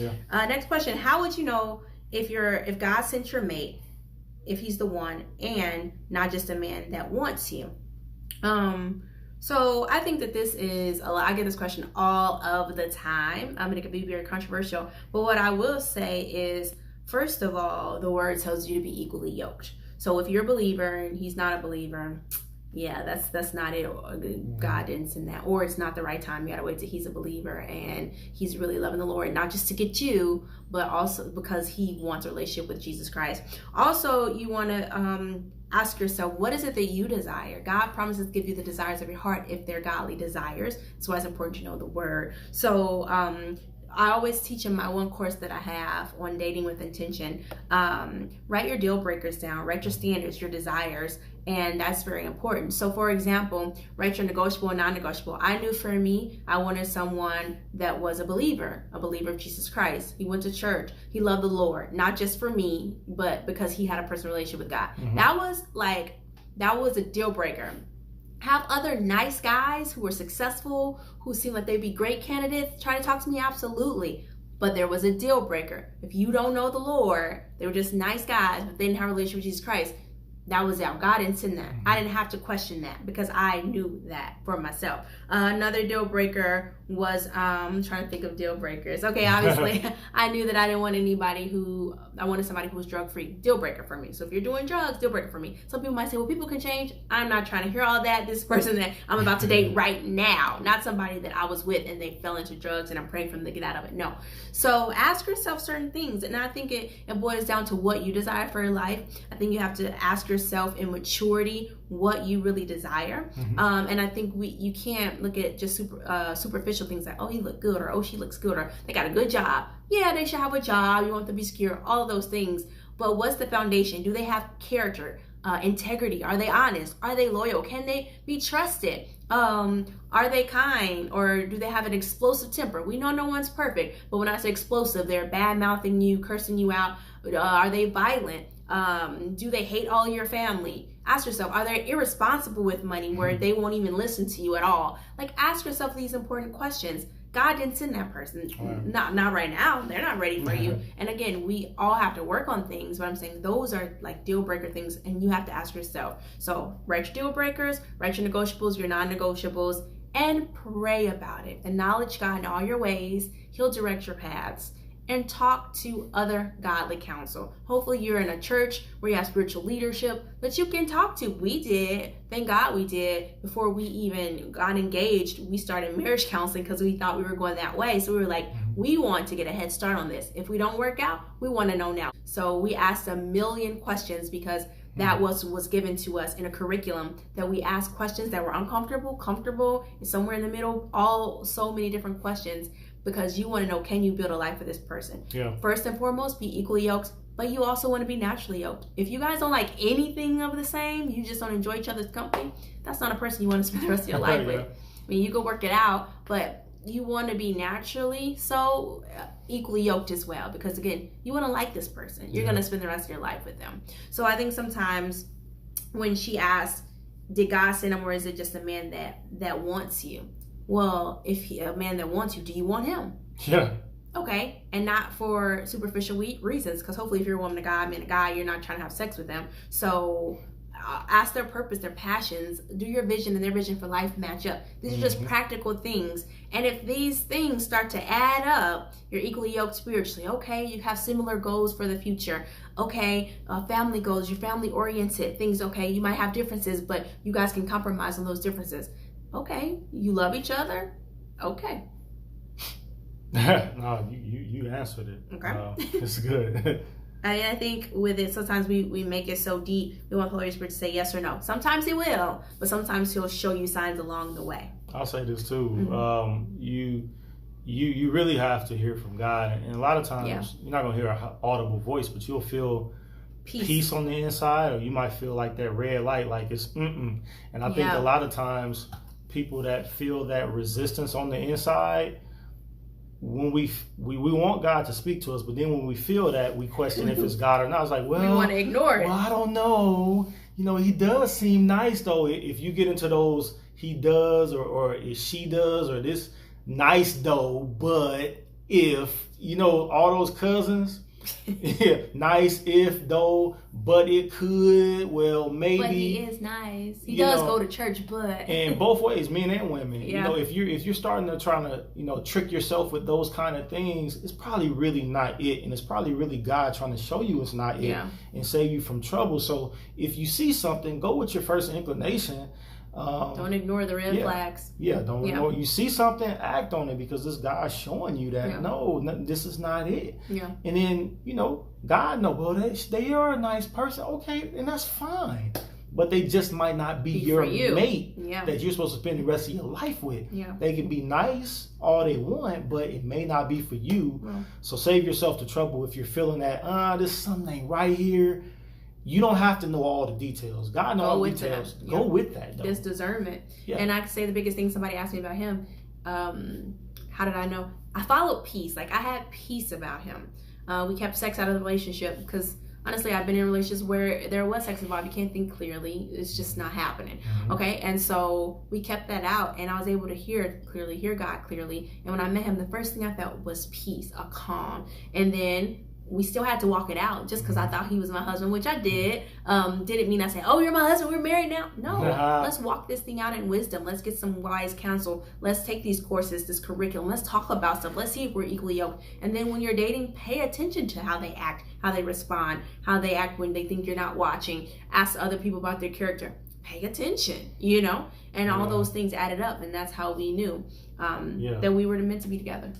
Yeah. Next question: how would you know if God sent your mate, if he's the one, and not just a man that wants you? So I think that this is a lot. I get this question all of the time. I mean, it can be very controversial, but what I will say is, first of all, the word tells you to be equally yoked. So if you're a believer and he's not a believer, yeah, that's not it. God didn't send that, or it's not the right time. You gotta wait till he's a believer and he's really loving the Lord, not just to get you, but also because he wants a relationship with Jesus Christ. Also, you want to ask yourself, what is it that you desire? God promises to give you the desires of your heart if they're godly desires. That's why it's important to know the word. So I always teach in my one course that I have on dating with intention, write your deal breakers down, write your standards, your desires, and that's very important. So for example, write your negotiable and non-negotiable. I knew for me, I wanted someone that was a believer of Jesus Christ. He went to church. He loved the Lord, not just for me, but because he had a personal relationship with God. That was a deal breaker. Have other nice guys who were successful, who seem like they'd be great candidates, try to talk to me? Absolutely. But there was a deal breaker. If you don't know the Lord, they were just nice guys, but they didn't have a relationship with Jesus Christ. That was out. God didn't send that. I didn't have to question that because I knew that for myself. Another deal breaker was, I'm trying to think of deal breakers. Okay, obviously, I knew that I didn't want I wanted somebody who was drug-free. Deal breaker for me. So if you're doing drugs, deal breaker for me. Some people might say, well, people can change. I'm not trying to hear all that. This person that I'm about to date right now, not somebody that I was with and they fell into drugs and I'm praying for them to get out of it. No. So ask yourself certain things. And I think it boils down to what you desire for your life. I think you have to ask yourself in maturity what you really desire. And I think you can't look at just superficial things like, oh, he looked good, or oh, she looks good, or they got a good job. Yeah, they should have a job. You want them to be secure, all of those things. But what's the foundation? Do they have character, integrity? Are they honest? Are they loyal? Can they be trusted? Are they kind, or do they have an explosive temper? We know no one's perfect, but when I say explosive, they're bad mouthing you, cursing you out. Are they violent? Do they hate all your family? Ask yourself, are they irresponsible with money where they won't even listen to you at all? Like, ask yourself these important questions. God didn't send that person. Not right now. They're not ready for you. And again, we all have to work on things, but I'm saying those are like deal breaker things, and you have to ask yourself. So write your deal breakers, write your negotiables, your non-negotiables, and pray about it. Acknowledge God in all your ways. He'll direct your paths. And talk to other godly counsel. Hopefully you're in a church where you have spiritual leadership that you can talk to. We did. Thank God we did. Before we even got engaged, we started marriage counseling because we thought we were going that way. So we were like, we want to get a head start on this. If we don't work out, we want to know now. So we asked a million questions because that was given to us in a curriculum, that we asked questions that were uncomfortable, comfortable, and somewhere in the middle, so many different questions, because you want to know, can you build a life for this person? Yeah. First and foremost, be equally yoked, but you also want to be naturally yoked. If you guys don't like anything of the same, you just don't enjoy each other's company, that's not a person you want to spend the rest of your life with. I mean, you go work it out, but you want to be naturally so equally yoked as well, because again, you want to like this person. You're going to spend the rest of your life with them. So I think sometimes when she asked, did God send him, or is it just a man that wants you? Well, if a man that wants you, do you want him? Yeah. Okay, and not for superficial reasons, because hopefully if you're a woman of God, man of God, you're not trying to have sex with them. So ask their purpose, their passions. Do your vision and their vision for life match up? These are just practical things. And if these things start to add up, you're equally yoked spiritually. Okay, you have similar goals for the future. Okay, family goals, you're family oriented things. Okay, you might have differences, but you guys can compromise on those differences. Okay, you love each other. Okay. No, you answered it. Okay. It's good. I think with it, sometimes we make it so deep, we want the Holy Spirit to say yes or no. Sometimes he will, but sometimes he'll show you signs along the way. I'll say this too. You really have to hear from God, and a lot of times you're not gonna hear an audible voice, but you'll feel peace on the inside, or you might feel like that red light, like it's And I think a lot of times people that feel that resistance on the inside, when we want God to speak to us, but then when we feel that, we question if it's God or not. It's like, well, we want to ignore it. Well, I don't know. You know, he does seem nice though. If you get into those, he does, or she does, or this nice though, but if you know, all those cousins. Yeah, nice if though, but it could, well, maybe. But he is nice. He does go to church, but and both ways, men and women. Yeah. You know, if you're starting to trying to, you know, trick yourself with those kind of things, it's probably really not it, and it's probably really God trying to show you it's not it and save you from trouble. So if you see something, go with your first inclination. Don't ignore the red flags. Yeah, don't ignore. You see something, act on it, because this God's showing you that no, this is not it. Yeah. And then, you know, God know, well, they are a nice person, okay, and that's fine. But they just might not be your mate that you're supposed to spend the rest of your life with. Yeah. They can be nice all they want, but it may not be for you. So save yourself the trouble if you're feeling that, this something ain't right here. You don't have to know all the details. God knows all the details. Go with that, though. This discernment. Yeah. And I can say the biggest thing, somebody asked me about him. How did I know? I followed peace. Like, I had peace about him. We kept sex out of the relationship because, honestly, I've been in relationships where there was sex involved. You can't think clearly. It's just not happening. Mm-hmm. Okay? And so we kept that out, and I was able to hear God clearly. And when I met him, the first thing I felt was peace, a calm. And then we still had to walk it out just because I thought he was my husband, which I did. Didn't mean I said, oh, you're my husband, we're married now. No, let's walk this thing out in wisdom. Let's get some wise counsel. Let's take these courses, this curriculum. Let's talk about stuff. Let's see if we're equally yoked. And then when you're dating, pay attention to how they act, how they respond, how they act when they think you're not watching. Ask other people about their character. Pay attention, you know? And all those things added up. And that's how we knew that we were meant to be together.